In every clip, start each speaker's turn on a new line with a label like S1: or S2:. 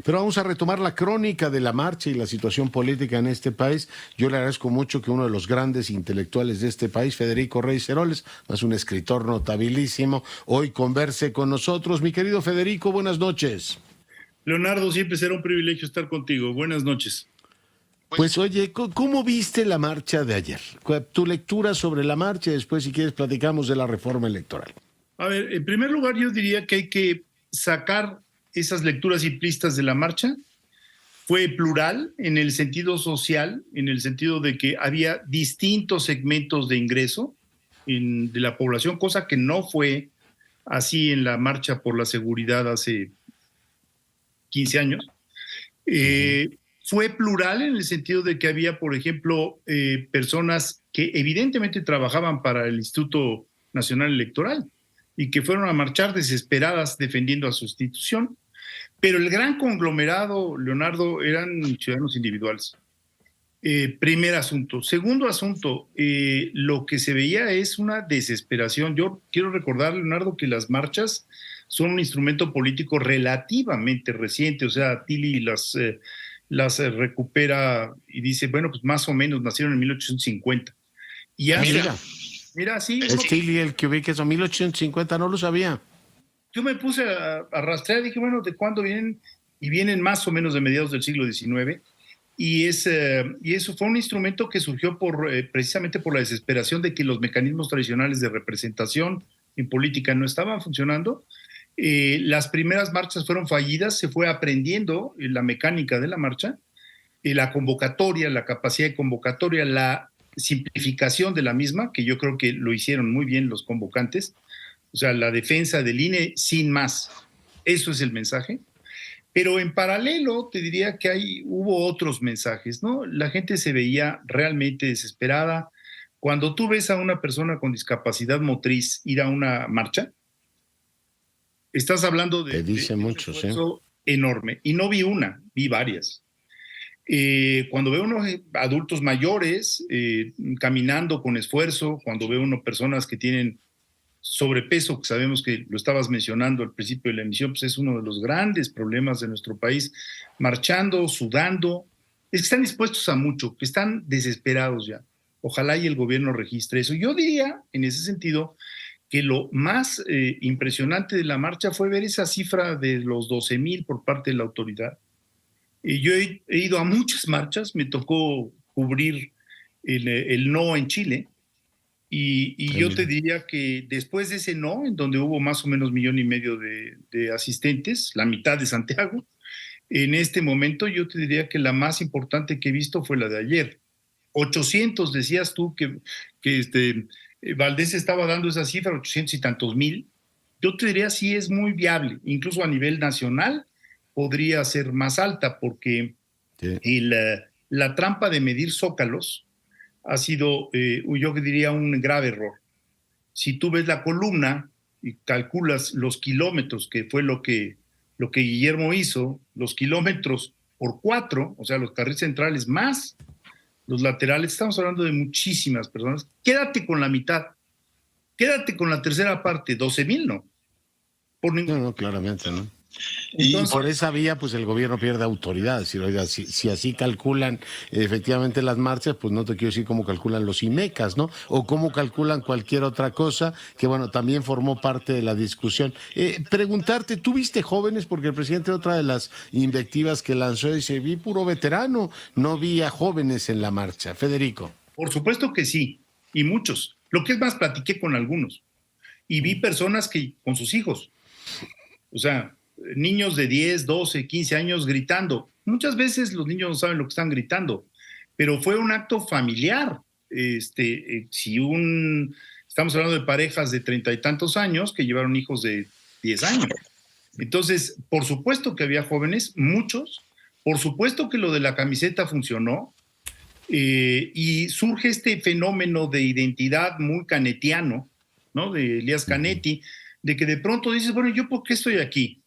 S1: Pero vamos a retomar la crónica de la marcha y la situación política en este país. Yo le agradezco mucho que uno de los grandes intelectuales de este país, Federico Reyes Heroles, es un escritor notabilísimo, hoy converse con nosotros. Mi querido Federico, buenas noches.
S2: Leonardo, siempre será un privilegio estar contigo. Buenas noches.
S1: Pues oye, ¿cómo viste la marcha de ayer? Tu lectura sobre la marcha y después, si quieres, platicamos de la reforma electoral.
S2: A ver, en primer lugar, yo diría que hay que sacar esas lecturas simplistas de la marcha. Fue plural en el sentido social, en el sentido de que había distintos segmentos de ingreso de la población, cosa que no fue así en la marcha por la seguridad hace 15 años. Fue plural en el sentido de que había, por ejemplo, personas que evidentemente trabajaban para el Instituto Nacional Electoral y que fueron a marchar desesperadas defendiendo a su institución. Pero el gran conglomerado, Leonardo, eran ciudadanos individuales. Primer asunto. Segundo asunto, lo que se veía es una desesperación. Yo quiero recordar, Leonardo, que las marchas son un instrumento político relativamente reciente. O sea, Tilly las recupera y dice, bueno, pues más o menos nacieron en 1850. Y mira, sí.
S1: Es Tilly el que ubica eso, 1850, no lo sabía.
S2: Yo me puse a rastrear, dije, bueno, ¿de cuándo vienen? Y vienen más o menos de mediados del siglo XIX. Y eso fue un instrumento que surgió precisamente por la desesperación de que los mecanismos tradicionales de representación en política no estaban funcionando. Las primeras marchas fueron fallidas, se fue aprendiendo la mecánica de la marcha, la convocatoria, la capacidad de convocatoria, la simplificación de la misma, que yo creo que lo hicieron muy bien los convocantes. O sea, la defensa del INE sin más. Eso es el mensaje. Pero en paralelo te diría que hubo otros mensajes, ¿no? La gente se veía realmente desesperada. Cuando tú ves a una persona con discapacidad motriz ir a una marcha, estás hablando de un esfuerzo enorme. Y no vi una, vi varias. Cuando veo unos adultos mayores caminando con esfuerzo, cuando veo unas personas que tienen sobrepeso, que sabemos que lo estabas mencionando al principio de la emisión, pues es uno de los grandes problemas de nuestro país, marchando, sudando, es que están dispuestos a mucho, que están desesperados ya. Ojalá y el gobierno registre eso. Yo diría, en ese sentido, que lo más impresionante de la marcha fue ver esa cifra de los 12,000 por parte de la autoridad. Yo he ido a muchas marchas, me tocó cubrir el no en Chile, y yo te diría que después de ese no, en donde hubo más o menos 1,5 millones de asistentes, la mitad de Santiago, en este momento yo te diría que la más importante que he visto fue la de ayer. 800, decías tú que Valdés estaba dando esa cifra, 800 y tantos mil. Yo te diría sí es muy viable, incluso a nivel nacional podría ser más alta, porque la trampa de medir zócalos ha sido, yo diría, un grave error. Si tú ves la columna y calculas los kilómetros, que fue lo que Guillermo hizo, los kilómetros por 4, o sea, los carriles centrales más los laterales, estamos hablando de muchísimas personas. Quédate con la mitad, quédate con la tercera parte, 12,000 no.
S1: No, claramente, ¿no? Entonces, y por esa vía, pues el gobierno pierde autoridad. Oiga, si así calculan efectivamente las marchas, pues no te quiero decir cómo calculan los IMECAS, ¿no? O cómo calculan cualquier otra cosa, que bueno, también formó parte de la discusión. Preguntarte, ¿tú viste jóvenes? Porque el presidente, otra de las invectivas que lanzó, dice, vi puro veterano, no vi a jóvenes en la marcha. Federico.
S2: Por supuesto que sí, y muchos. Lo que es más, platiqué con algunos, y vi personas que con sus hijos, o sea, niños de 10, 12, 15 años gritando. Muchas veces los niños no saben lo que están gritando, pero fue un acto familiar. Estamos hablando de parejas de 30 y tantos años que llevaron hijos de 10 años. Entonces, por supuesto que había jóvenes, muchos. Por supuesto que lo de la camiseta funcionó. Y surge este fenómeno de identidad muy canetiano, ¿no? De Elías Canetti, de que de pronto dices, bueno, ¿yo por qué estoy aquí?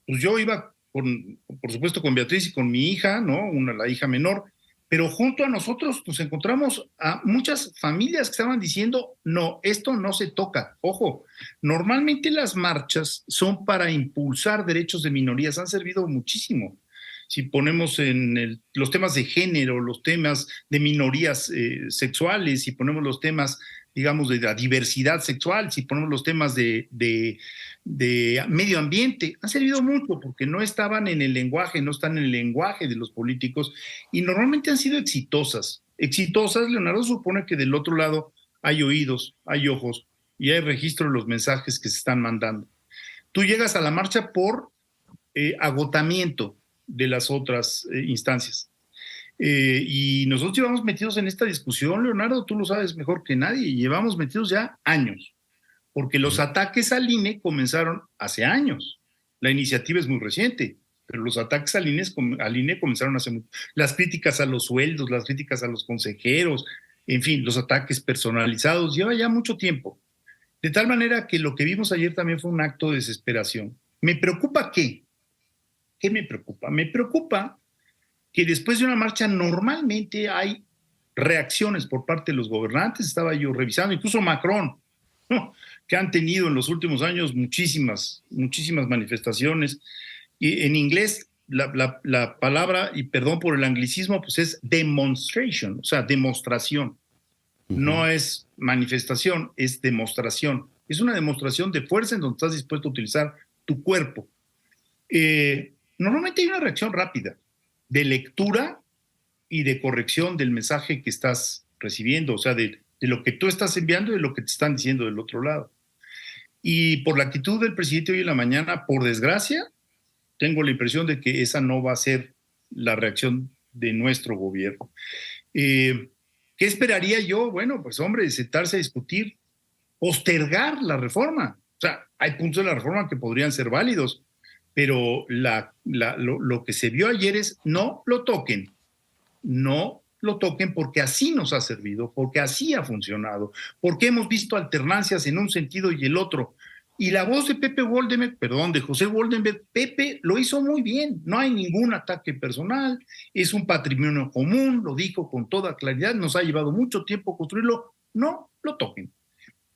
S2: Pues yo iba, por supuesto, con Beatriz y con mi hija, ¿no? La hija menor, pero junto a nosotros nos encontramos a muchas familias que estaban diciendo, no, esto no se toca. Ojo, normalmente las marchas son para impulsar derechos de minorías, han servido muchísimo. si ponemos en los temas de género, los temas de minorías sexuales, si ponemos los temas, digamos, de la diversidad sexual, si ponemos los temas de medio ambiente, han servido mucho porque no estaban en el lenguaje, no están en el lenguaje de los políticos y normalmente han sido exitosas. Exitosas, Leonardo, supone que del otro lado hay oídos, hay ojos y hay registro de los mensajes que se están mandando. Tú llegas a la marcha por agotamiento de las otras instancias. Y nosotros llevamos metidos en esta discusión, Leonardo, tú lo sabes mejor que nadie, llevamos metidos ya años, porque los ataques al INE comenzaron hace años. La iniciativa es muy reciente, pero los ataques al INE comenzaron hace mucho. Las críticas a los sueldos, las críticas a los consejeros, en fin, los ataques personalizados, lleva ya mucho tiempo. De tal manera que lo que vimos ayer también fue un acto de desesperación. ¿Me preocupa qué? ¿Qué me preocupa? Me preocupa que después de una marcha normalmente hay reacciones por parte de los gobernantes. Estaba yo revisando, incluso Macron, que han tenido en los últimos años muchísimas manifestaciones. Y en inglés, la palabra, y perdón por el anglicismo, pues es demonstration, o sea, demostración. No es manifestación, es demostración. Es una demostración de fuerza en donde estás dispuesto a utilizar tu cuerpo. Normalmente hay una reacción rápida de lectura y de corrección del mensaje que estás recibiendo, o sea, de lo que tú estás enviando y de lo que te están diciendo del otro lado. Y por la actitud del presidente hoy en la mañana, por desgracia, tengo la impresión de que esa no va a ser la reacción de nuestro gobierno. ¿Qué esperaría yo? Bueno, pues hombre, sentarse a discutir, postergar la reforma. O sea, hay puntos de la reforma que podrían ser válidos, pero lo que se vio ayer es no lo toquen porque así nos ha servido, porque así ha funcionado, porque hemos visto alternancias en un sentido y el otro. Y la voz de de José Woldenberg, Pepe lo hizo muy bien, no hay ningún ataque personal, es un patrimonio común, lo dijo con toda claridad, nos ha llevado mucho tiempo construirlo, no lo toquen.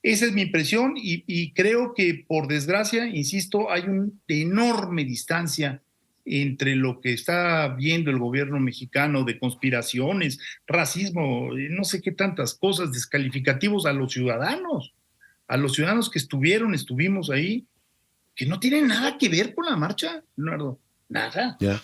S2: Esa es mi impresión y creo que, por desgracia, insisto, hay una enorme distancia entre lo que está viendo el gobierno mexicano de conspiraciones, racismo, no sé qué tantas cosas, descalificativos a los ciudadanos que estuvimos ahí, que no tienen nada que ver con la marcha, Leonardo, nada.
S1: Ya.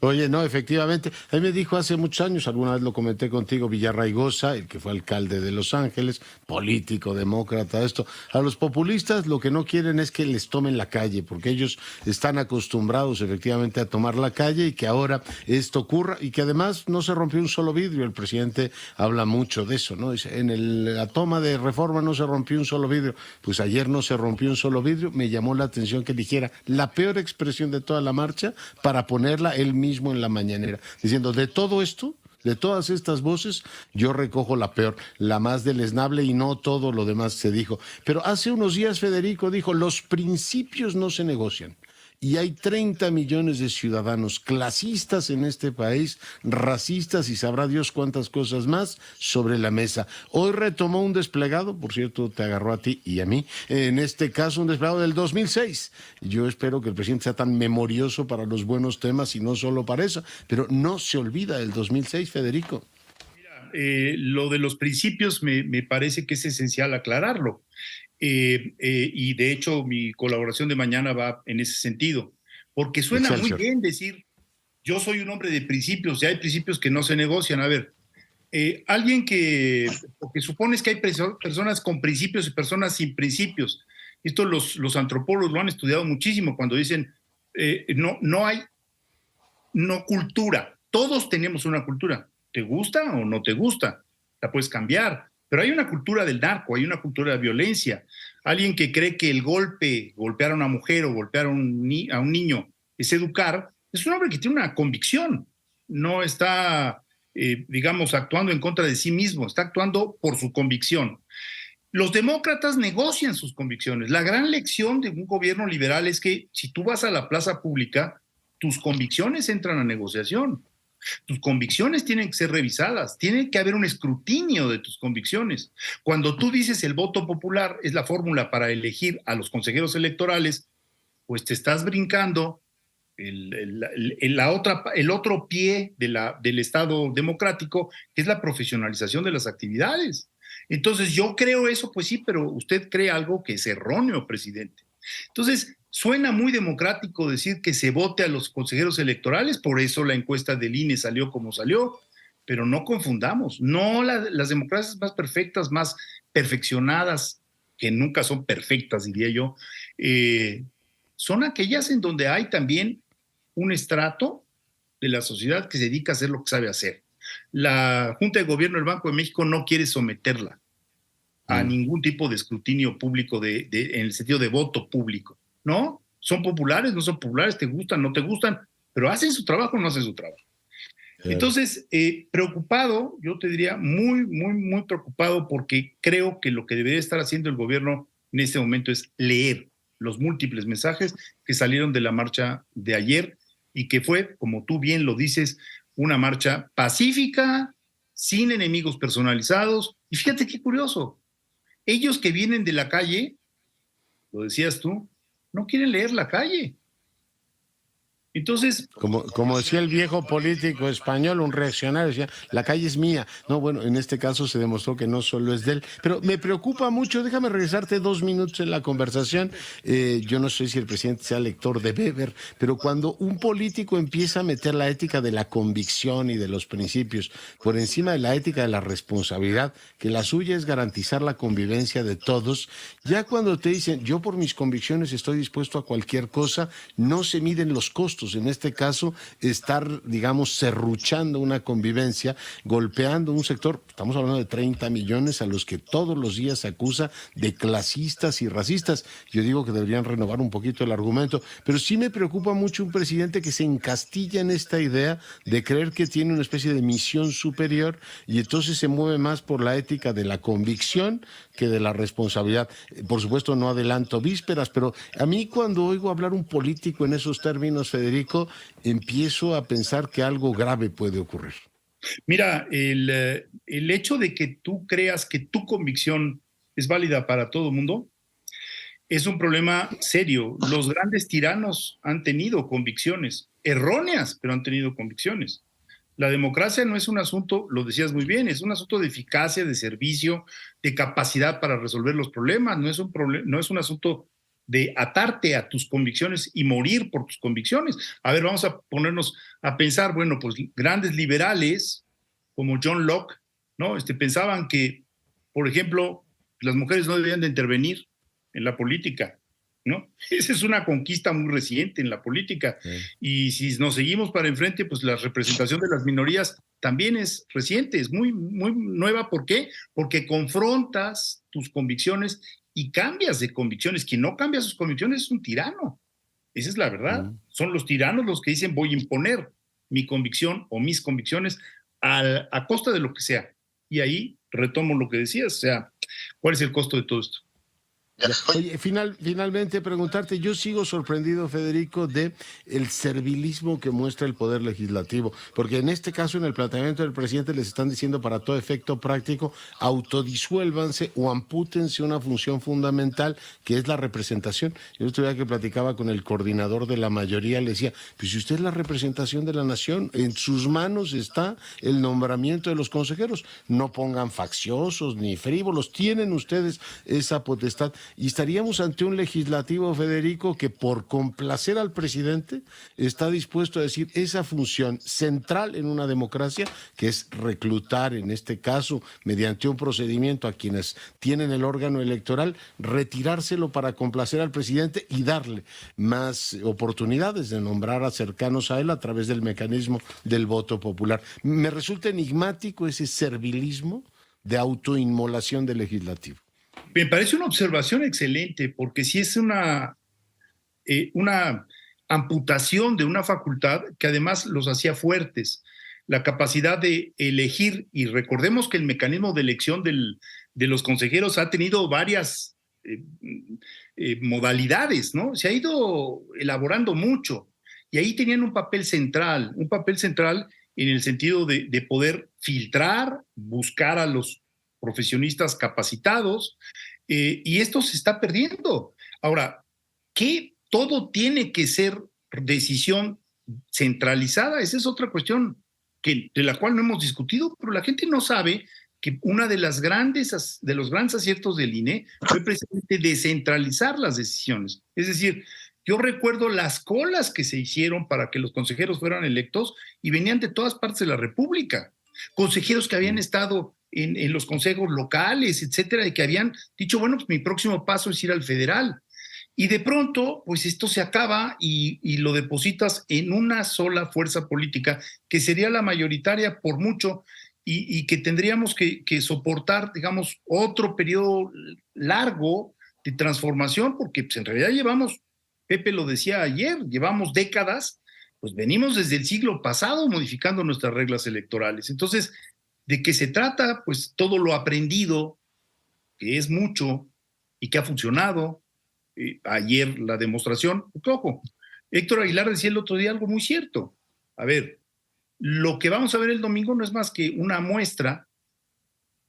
S1: Oye, no, efectivamente, a mí me dijo hace muchos años, alguna vez lo comenté contigo, Villarraigosa, el que fue alcalde de Los Ángeles, político, demócrata, esto. A los populistas lo que no quieren es que les tomen la calle, porque ellos están acostumbrados efectivamente a tomar la calle y que ahora esto ocurra y que además no se rompió un solo vidrio. El presidente habla mucho de eso, ¿no? Dice, la toma de reforma no se rompió un solo vidrio. Pues ayer no se rompió un solo vidrio. Me llamó la atención que dijera la peor expresión de toda la marcha para ponerla él mismo en la mañanera, diciendo, de todo esto, de todas estas voces, yo recojo la peor, la más deleznable y no todo lo demás se dijo. Pero hace unos días Federico dijo, los principios no se negocian. Y hay 30 millones de ciudadanos clasistas en este país, racistas y sabrá Dios cuántas cosas más sobre la mesa. Hoy retomó un desplegado, por cierto, te agarró a ti y a mí, en este caso un desplegado del 2006. Yo espero que el presidente sea tan memorioso para los buenos temas y no solo para eso, pero no se olvida del 2006, Federico.
S2: Lo de los principios me parece que es esencial aclararlo. Y de hecho mi colaboración de mañana va en ese sentido, porque suena Excelsior. Muy bien decir, yo soy un hombre de principios y hay principios que no se negocian. A ver, alguien porque supones que hay personas con principios y personas sin principios. Esto los antropólogos lo han estudiado muchísimo cuando dicen, no hay cultura, todos tenemos una cultura, ¿te gusta o no te gusta? La puedes cambiar. Pero hay una cultura del narco, hay una cultura de violencia. Alguien que cree que el golpear a una mujer o golpear a un niño es educar, es un hombre que tiene una convicción. No está, digamos, actuando en contra de sí mismo, está actuando por su convicción. Los demócratas negocian sus convicciones. La gran lección de un gobierno liberal es que si tú vas a la plaza pública, tus convicciones entran a negociación. Tus convicciones tienen que ser revisadas, tiene que haber un escrutinio de tus convicciones. Cuando tú dices el voto popular es la fórmula para elegir a los consejeros electorales, pues te estás brincando el otro pie del Estado democrático, que es la profesionalización de las actividades. Entonces, yo creo eso, pues sí, pero usted cree algo que es erróneo, presidente. Entonces, suena muy democrático decir que se vote a los consejeros electorales, por eso la encuesta del INE salió como salió, pero no confundamos, no las democracias más perfectas, más perfeccionadas, que nunca son perfectas, diría yo, son aquellas en donde hay también un estrato de la sociedad que se dedica a hacer lo que sabe hacer. La Junta de Gobierno del Banco de México no quiere someterla a ningún tipo de escrutinio público en el sentido de voto público, ¿no? Son populares, no son populares, te gustan, no te gustan, pero hacen su trabajo o no hacen su trabajo. Entonces, preocupado, yo te diría muy, muy, muy preocupado, porque creo que lo que debería estar haciendo el gobierno en este momento es leer los múltiples mensajes que salieron de la marcha de ayer y que fue, como tú bien lo dices, una marcha pacífica, sin enemigos personalizados. Y fíjate qué curioso, ellos que vienen de la calle, lo decías tú, no quieren leer la calle. Entonces,
S1: como decía el viejo político español, un reaccionario, decía, la calle es mía. No, bueno, en este caso se demostró que no solo es de él. Pero me preocupa mucho, déjame regresarte 2 minutos en la conversación. Yo no sé si el presidente sea lector de Weber, pero cuando un político empieza a meter la ética de la convicción y de los principios por encima de la ética de la responsabilidad, que la suya es garantizar la convivencia de todos, ya cuando te dicen, yo por mis convicciones estoy dispuesto a cualquier cosa, no se miden los costos. En este caso, estar, digamos, serruchando una convivencia, golpeando un sector, estamos hablando de 30 millones a los que todos los días se acusa de clasistas y racistas. Yo digo que deberían renovar un poquito el argumento, pero sí me preocupa mucho un presidente que se encastilla en esta idea de creer que tiene una especie de misión superior y entonces se mueve más por la ética de la convicción que de la responsabilidad. Por supuesto, no adelanto vísperas, pero a mí cuando oigo hablar un político en esos términos, Federico, empiezo a pensar que algo grave puede ocurrir.
S2: Mira, el hecho de que tú creas que tu convicción es válida para todo el mundo es un problema serio. Los grandes tiranos han tenido convicciones erróneas, pero han tenido convicciones. La democracia no es un asunto, lo decías muy bien, es un asunto de eficacia, de servicio, de capacidad para resolver los problemas, no es un asunto de atarte a tus convicciones y morir por tus convicciones. A ver, vamos a ponernos a pensar, bueno, pues grandes liberales como John Locke, ¿no? Pensaban que, por ejemplo, las mujeres no debían de intervenir en la política, ¿no? Esa es una conquista muy reciente en la política. Sí. Y si nos seguimos para enfrente, pues la representación de las minorías también es reciente, es muy, muy nueva. ¿Por qué? Porque confrontas tus convicciones y cambias de convicciones. Quien no cambia sus convicciones es un tirano. Esa es la verdad. Son los tiranos los que dicen voy a imponer mi convicción o mis convicciones a costa de lo que sea. Y ahí retomo lo que decías, o sea, ¿cuál es el costo de todo esto?
S1: Oye, finalmente preguntarte, yo sigo sorprendido, Federico, de el servilismo que muestra el Poder Legislativo, porque en este caso, en el planteamiento del presidente, les están diciendo para todo efecto práctico, autodisuélvanse o ampútense una función fundamental que es la representación. Yo el otro día que platicaba con el coordinador de la mayoría, le decía, pues si usted es la representación de la nación, en sus manos está el nombramiento de los consejeros, no pongan facciosos ni frívolos, tienen ustedes esa potestad. Y estaríamos ante un legislativo, Federico, que por complacer al presidente está dispuesto a decir esa función central en una democracia, que es reclutar, en este caso, mediante un procedimiento a quienes tienen el órgano electoral, retirárselo para complacer al presidente y darle más oportunidades de nombrar a cercanos a él a través del mecanismo del voto popular. Me resulta enigmático ese servilismo de autoinmolación del legislativo.
S2: Me parece una observación excelente, porque sí es una amputación de una facultad que además los hacía fuertes. La capacidad de elegir, y recordemos que el mecanismo de elección de los consejeros ha tenido varias modalidades, ¿no? Se ha ido elaborando mucho, y ahí tenían un papel central en el sentido de poder filtrar, buscar a los profesionistas capacitados, y esto se está perdiendo. Ahora, ¿qué todo tiene que ser decisión centralizada. Esa es otra cuestión de la cual no hemos discutido, pero la gente no sabe que una de los grandes aciertos del INE fue precisamente descentralizar las decisiones. Es decir, yo recuerdo las colas que se hicieron para que los consejeros fueran electos y venían de todas partes de la República. Consejeros que habían estado en los consejos locales, etcétera, y que habían dicho, bueno, pues mi próximo paso es ir al federal. Y de pronto, pues esto se acaba y lo depositas en una sola fuerza política, que sería la mayoritaria por mucho, y que tendríamos que soportar, digamos, otro periodo largo de transformación, porque pues, en realidad llevamos, Pepe lo decía ayer, llevamos décadas, pues venimos desde el siglo pasado modificando nuestras reglas electorales. Entonces, ¿de qué se trata? Pues todo lo aprendido, que es mucho y que ha funcionado. Ayer la demostración, ojo, Héctor Aguilar decía el otro día algo muy cierto. A ver, lo que vamos a ver el domingo no es más que una muestra,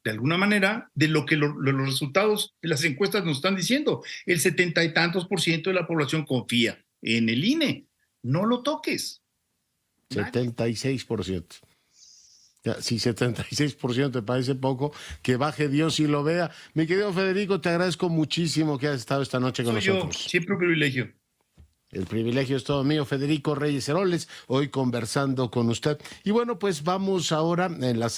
S2: de alguna manera, de lo que los resultados de las encuestas nos están diciendo. El 70 y tantos % de la población confía en el INE. No lo toques.
S1: 76%. Si 76% te parece poco, que baje Dios y lo vea. Mi querido Federico, te agradezco muchísimo que hayas estado esta noche con nosotros.
S2: Siempre un privilegio.
S1: El privilegio es todo mío, Federico Reyes Heroles, hoy conversando con usted. Y bueno, pues vamos ahora en las